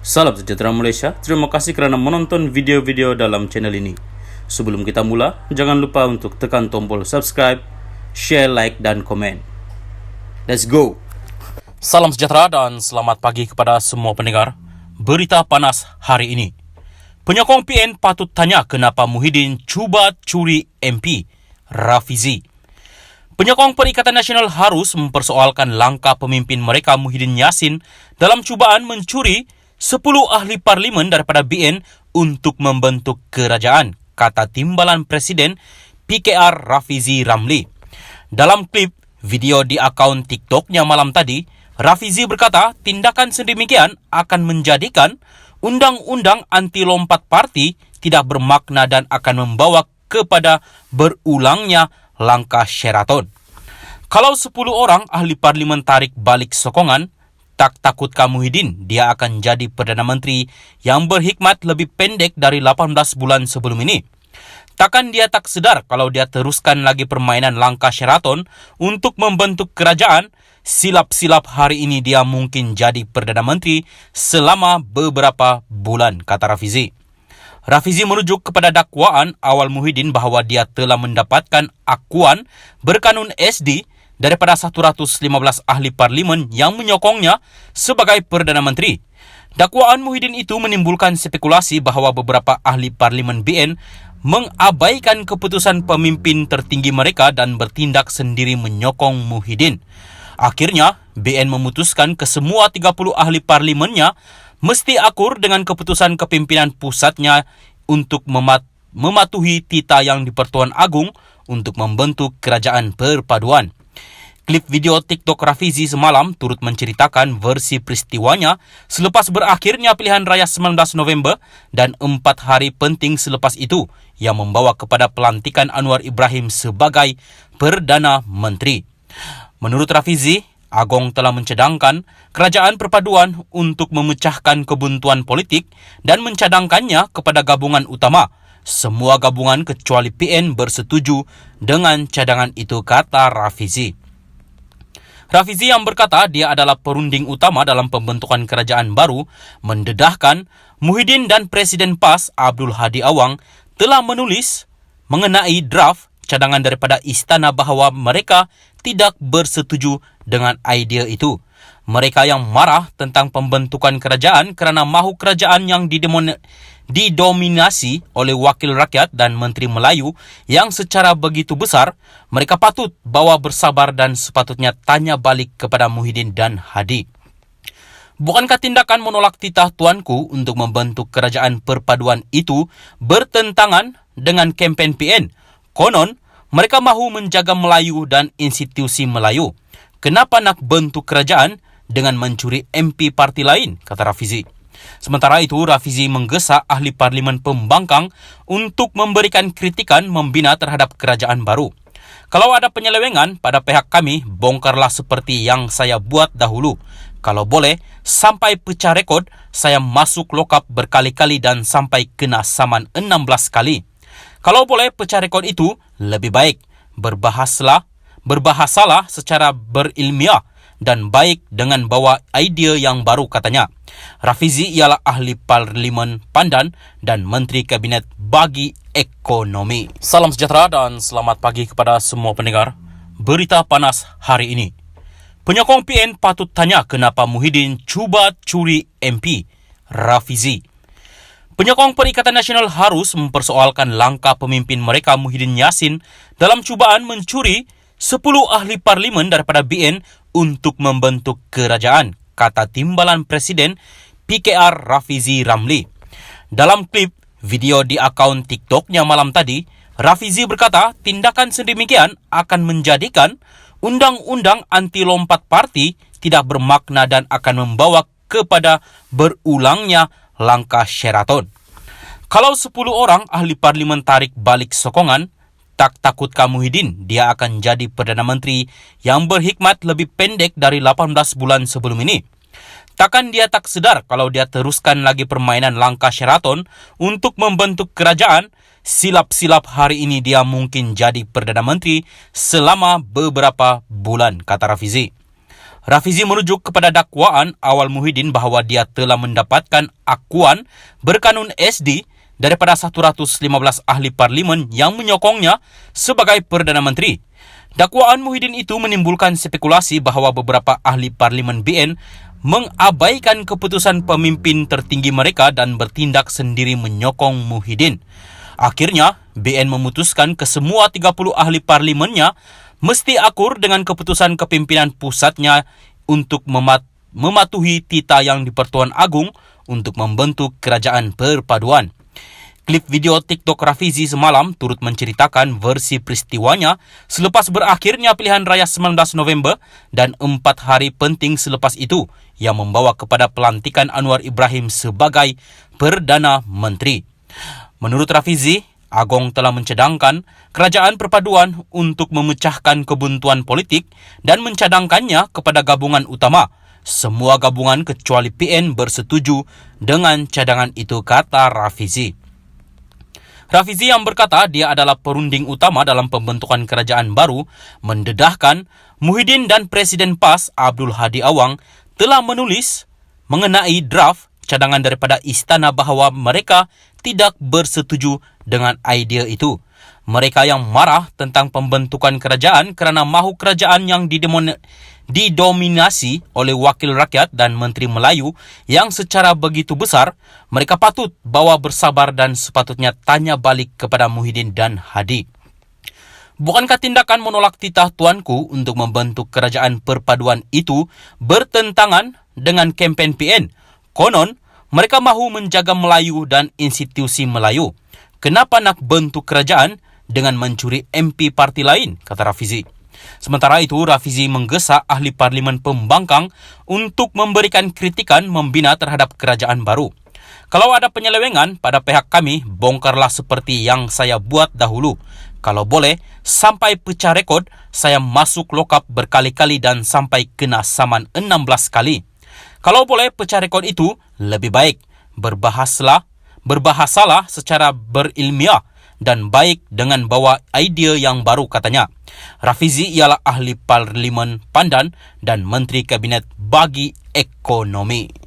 Salam sejahtera Malaysia, terima kasih kerana menonton video-video dalam channel ini. Sebelum kita mula, jangan lupa untuk tekan tombol subscribe, share, like dan komen. Let's go! Salam sejahtera dan selamat pagi kepada semua pendengar. Berita panas hari ini. Penyokong PN patut tanya kenapa Muhyiddin cuba curi MP Rafizi. Penyokong Perikatan Nasional harus mempersoalkan langkah pemimpin mereka Muhyiddin Yassin dalam cubaan mencuri 10 ahli parlimen daripada BN untuk membentuk kerajaan, kata Timbalan Presiden PKR Rafizi Ramli. Dalam klip video di akaun TikToknya malam tadi, Rafizi berkata tindakan sedemikian akan menjadikan undang-undang anti lompat parti tidak bermakna dan akan membawa kepada berulangnya langkah Sheraton. Kalau 10 orang ahli parlimen tarik balik sokongan, tak takutkah Muhyiddin dia akan jadi Perdana Menteri yang berhikmat lebih pendek dari 18 bulan sebelum ini? Takkan dia tak sedar kalau dia teruskan lagi permainan langkah Sheraton untuk membentuk kerajaan? Silap-silap hari ini dia mungkin jadi Perdana Menteri selama beberapa bulan, kata Rafizi. Rafizi merujuk kepada dakwaan awal Muhyiddin bahawa dia telah mendapatkan akuan berkanun SD daripada 115 ahli parlimen yang menyokongnya sebagai Perdana Menteri. Dakwaan Muhyiddin itu menimbulkan spekulasi bahawa beberapa ahli parlimen BN mengabaikan keputusan pemimpin tertinggi mereka dan bertindak sendiri menyokong Muhyiddin. Akhirnya, BN memutuskan kesemua 30 ahli parlimennya mesti akur dengan keputusan kepimpinan pusatnya untuk mematuhi tita yang di Pertuan Agong untuk membentuk kerajaan perpaduan. Klip video TikTok Rafizi semalam turut menceritakan versi peristiwanya selepas berakhirnya pilihan raya 19 November dan 4 hari penting selepas itu yang membawa kepada pelantikan Anwar Ibrahim sebagai Perdana Menteri. Menurut Rafizi, Agong telah mencadangkan kerajaan perpaduan untuk memecahkan kebuntuan politik dan mencadangkannya kepada gabungan utama. Semua gabungan kecuali PN bersetuju dengan cadangan itu, kata Rafizi. Rafizi yang berkata dia adalah perunding utama dalam pembentukan kerajaan baru mendedahkan Muhyiddin dan Presiden PAS Abdul Hadi Awang telah menulis mengenai draft cadangan daripada istana bahawa mereka tidak bersetuju dengan idea itu. Mereka yang marah tentang pembentukan kerajaan kerana mahu kerajaan yang didominasi oleh wakil rakyat dan Menteri Melayu yang secara begitu besar, mereka patut bawa bersabar dan sepatutnya tanya balik kepada Muhyiddin dan Hadi. Bukankah tindakan menolak titah tuanku untuk membentuk kerajaan perpaduan itu bertentangan dengan kempen PN? Konon, mereka mahu menjaga Melayu dan institusi Melayu. Kenapa nak bentuk kerajaan dengan mencuri MP parti lain, kata Rafizi. Sementara itu, Rafizi menggesa ahli parlimen pembangkang untuk memberikan kritikan membina terhadap kerajaan baru. Kalau ada penyelewengan pada pihak kami, bongkarlah seperti yang saya buat dahulu. Kalau boleh, sampai pecah rekod, saya masuk lokap berkali-kali dan sampai kena saman 16 kali. Kalau boleh pecah rekod itu, lebih baik berbahasalah secara berilmiah dan baik dengan bawa idea yang baru, katanya. Rafizi ialah ahli parlimen Pandan dan Menteri Kabinet bagi ekonomi. Salam sejahtera dan selamat pagi kepada semua pendengar. Berita panas hari ini. Penyokong PN patut tanya kenapa Muhyiddin cuba curi MP Rafizi. Penyokong Perikatan Nasional harus mempersoalkan langkah pemimpin mereka Muhyiddin Yassin dalam cubaan mencuri 10 ahli parlimen daripada BN untuk membentuk kerajaan, kata Timbalan Presiden PKR Rafizi Ramli. Dalam klip video di akaun TikToknya malam tadi, Rafizi berkata tindakan sedemikian akan menjadikan undang-undang anti lompat parti tidak bermakna dan akan membawa kepada berulangnya langkah Sheraton. Kalau 10 orang ahli parlimen tarik balik sokongan, tak takutkah Muhyiddin dia akan jadi Perdana Menteri yang berhikmat lebih pendek dari 18 bulan sebelum ini? Takkan dia tak sedar kalau dia teruskan lagi permainan langkah Sheraton untuk membentuk kerajaan? Silap-silap hari ini dia mungkin jadi Perdana Menteri selama beberapa bulan, kata Rafizi. Rafizi merujuk kepada dakwaan awal Muhyiddin bahawa dia telah mendapatkan akuan berkanun SD daripada 115 ahli parlimen yang menyokongnya sebagai Perdana Menteri. Dakwaan Muhyiddin itu menimbulkan spekulasi bahawa beberapa ahli parlimen BN mengabaikan keputusan pemimpin tertinggi mereka dan bertindak sendiri menyokong Muhyiddin. Akhirnya, BN memutuskan kesemua 30 ahli parlimennya mesti akur dengan keputusan kepimpinan pusatnya untuk mematuhi titah yang di-Pertuan Agong untuk membentuk kerajaan perpaduan. Klip video TikTok Rafizi semalam turut menceritakan versi peristiwanya selepas berakhirnya pilihan raya 19 November dan 4 hari penting selepas itu yang membawa kepada pelantikan Anwar Ibrahim sebagai Perdana Menteri. Menurut Rafizi, Agong telah mencadangkan kerajaan perpaduan untuk memecahkan kebuntuan politik dan mencadangkannya kepada gabungan utama. Semua gabungan kecuali PN bersetuju dengan cadangan itu, kata Rafizi. Rafizi yang berkata dia adalah perunding utama dalam pembentukan kerajaan baru mendedahkan Muhyiddin dan Presiden PAS Abdul Hadi Awang telah menulis mengenai draft cadangan daripada istana bahawa mereka tidak bersetuju dengan idea itu. Mereka yang marah tentang pembentukan kerajaan kerana mahu kerajaan yang didominasi oleh wakil rakyat dan Menteri Melayu yang secara begitu besar, mereka patut bawa bersabar dan sepatutnya tanya balik kepada Muhyiddin dan Hadi. Bukankah tindakan menolak titah tuanku untuk membentuk kerajaan perpaduan itu bertentangan dengan kempen PN? Konon, mereka mahu menjaga Melayu dan institusi Melayu. Kenapa nak bentuk kerajaan dengan mencuri MP parti lain, kata Rafizi. Sementara itu, Rafizi menggesa ahli parlimen pembangkang untuk memberikan kritikan membina terhadap kerajaan baru. Kalau ada penyelewengan pada pihak kami, bongkarlah seperti yang saya buat dahulu. Kalau boleh, sampai pecah rekod, saya masuk lokap berkali-kali dan sampai kena saman 16 kali. Kalau boleh pecah rekod itu, lebih baik berbahasalah secara berilmiah dan baik dengan bawa idea yang baru, katanya. Rafizi ialah ahli parlimen Pandan dan Menteri Kabinet bagi ekonomi.